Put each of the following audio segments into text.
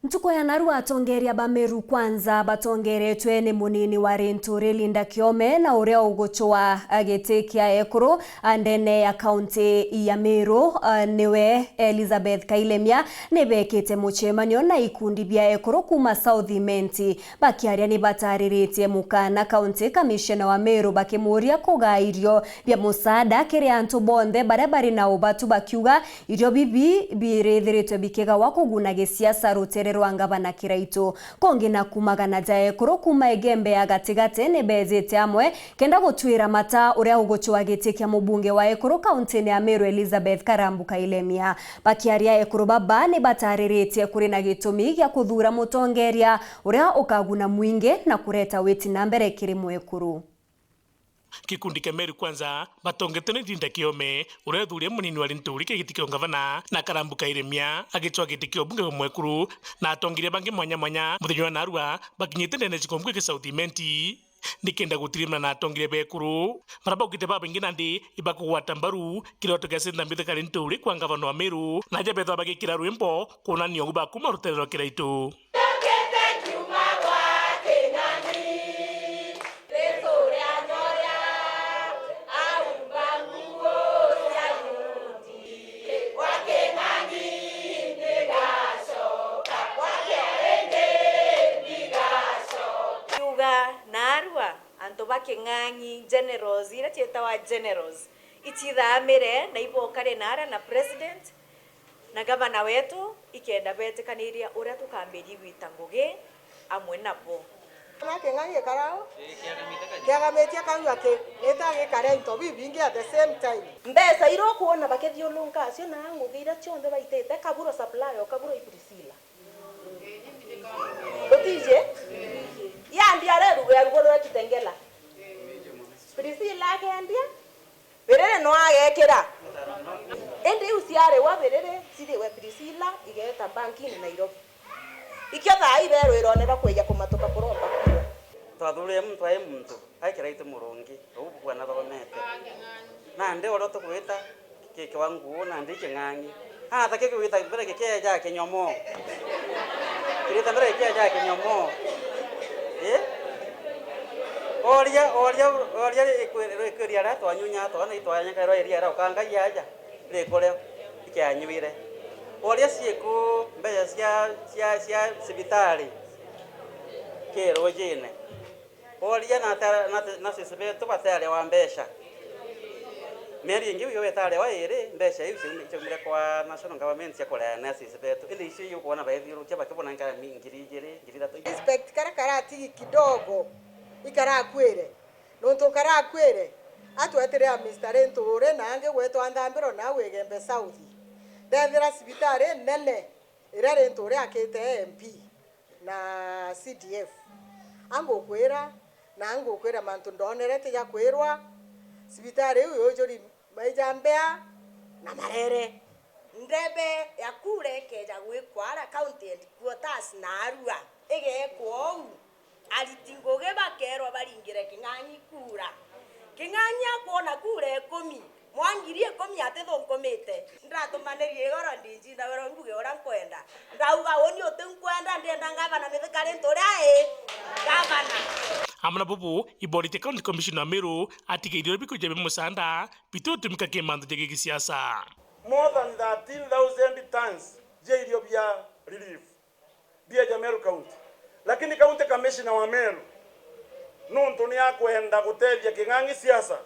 Ntuko ya Narua atongeria Bameru kwanza batongeretwe ni munini wa Rinturi Linda Kiome na uria uguchwa agitikia ekuru andene ya kaunti ya Meru niwe Elizabeth Kailemia nibekite muchemanio na ikundi bia ekuru kuma South Imenti bakiaria ni batariritie mukana kaunti kamishena wa Meru bakimuria kugairio bia musada kiri antu bonde barabari na ubatu bakiuga irio bibi birethiritwe bikega wakuguna gisiasa rutere Rwangabana Kiraitu kongi na kumagana jae kuro kuma egembe ya gatigate ne bezete amwe kenda gutwira mata uria ugochwa gitikia mubunge wa ekuru kaunti ya Meru Elizabeth Karambuka Ilemia bakiaria ekuru baba ne batariritie kuri na gitumi gya kuthura mutongeria uria ukaguna mwinge na kureta weti na mbere kirimu ekuru. Kikundi kia Meru kwanza batongetene Linda Kiome uria thuria munini wa Rinturi kigitikio ngavana na Karambuka Ilemia agitwa gitikio bunge mwekuru na atongire bangi mwanya mwanya muthenya wa Narua bakinyite ndene cikombu ki South Imenti nikenda gutirimana na atongire bekuru maraba ukite baba ingina ndi ibakugwata mbaru kiroto kia senda mbithe Rinturi kwa ngavana wa Meru na jabetho bagikira rwimbo kuonania uba kuma ruterero Kiraitu. Narua anto bakengangi generals ira chetawa generals itithamire na ibokare nara na president na gavana wetu ikenda betekaniria uria tukambiri gwita ngugi amwe nabo nakengangi karao kiagametia kau ati etage karento bibingi at the same time mbesa iro kuona bakethiolunga acio na ngugi ira chonde baitete kaburo supply o kaburo Priscilla otije yandi areru ya rugoro kitengela Priscilla kendia berere no agekira endi usiare wa berere sidi we Priscilla igeta banki Nairobi iketha ibero ironera kweja kumatoka kuromba twathurire muntu ai muntu aikira ite murungi ubukwa na thomete na ndi oro tukwita kike wangu na ndi kingangi ta kike wita mbere kike ja kinyomo kirita mbere kike ja kinyomo oria ikweria ra twanyunya twana itwanya kairo iria ra ukanga yaja rekore ikianyuire oria cieko mbeya cia sibitari kero jene oria na sisibe tubatare wa mbesha meri ingi yo betare wa ere mbesha hiyo chumire kwa national government ya korea na sisibe tu ile issue yo kuona baadhi ya bakibona ngara ngiri tatu inspect karakati kidogo ikara kwere nonto kara kwere atwetere Mr. Rinturi nange gweto andambiro na wegembe South ndethira sibitare nene ira Rinturi akite MP na CDF angokwira na angokwira mantu ndonerete ya kwirwa sibitare uyo jori maijambea na marere ndebe ya kure keja gwikwara county headquarters Narua igekwo alitingoge bakerwa baringire king'anyi kura king'anyi akona kura 10 mwangirie 10 ate thonkomete ndatumanerie goro ndinji na wero nguge ora kwenda ndauga woni otenkwenda ndenda ngavana mithika Rinturi gavana amana bubu iborite county commissioner Meru atigeirio bikujebe musanda bitutumika kimandu jege gisiasa more than 13,000 tons jeirio bia relief bia Meru county lakini county commissioner wa Meru nuntu ni akwenda gutethia king'angi siasa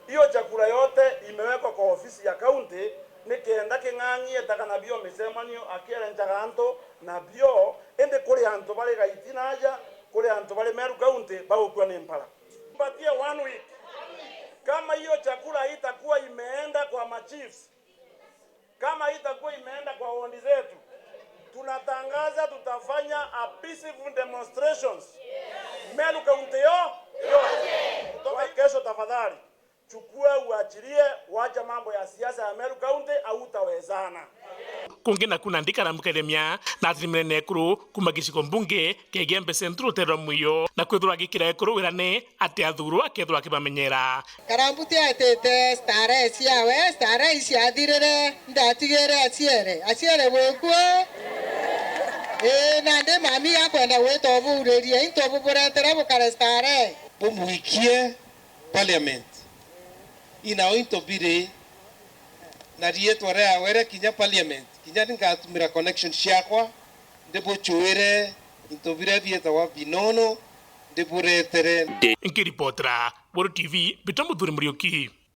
hiyo chakula yote imewekwa kwa ofisi ya county nikienda king'angi etakana bio misemanio akiera nchaganto na bio ende kuri antu bali gaitinaja kuri antu bali Meru county bagukwa ni mpala mpatie 1 week kama hiyo chakula itakuwa imeenda kwa machiefs kama itakuwa imeenda kwa wondi zetu tunatangaza tutafanya a peaceful demonstrations Meru county kutoka kesho tafadhali chukua uachilie wacha mambo ya siasa ya Meru county au utawezana kungina kuna ndikara mukademia na trimene ekuru kuma giciko mbunge kegembe centro terro muyo na kwithura gikira ekuru wirane ati athuru akethura kibamenyera Karambuti atete stare cia thirire ndatigere aciere gwekwo na ndi mami akwenda gwitobureria into buburetera bukarestare bumuikie parliament ina into bire na rietwa rea were kinya parliament kinya ngatumira connection ciakwa ndipo chuire into bire bieta wa binono ndipo retere Nkiripotera Boro TV Bitambo Murioki.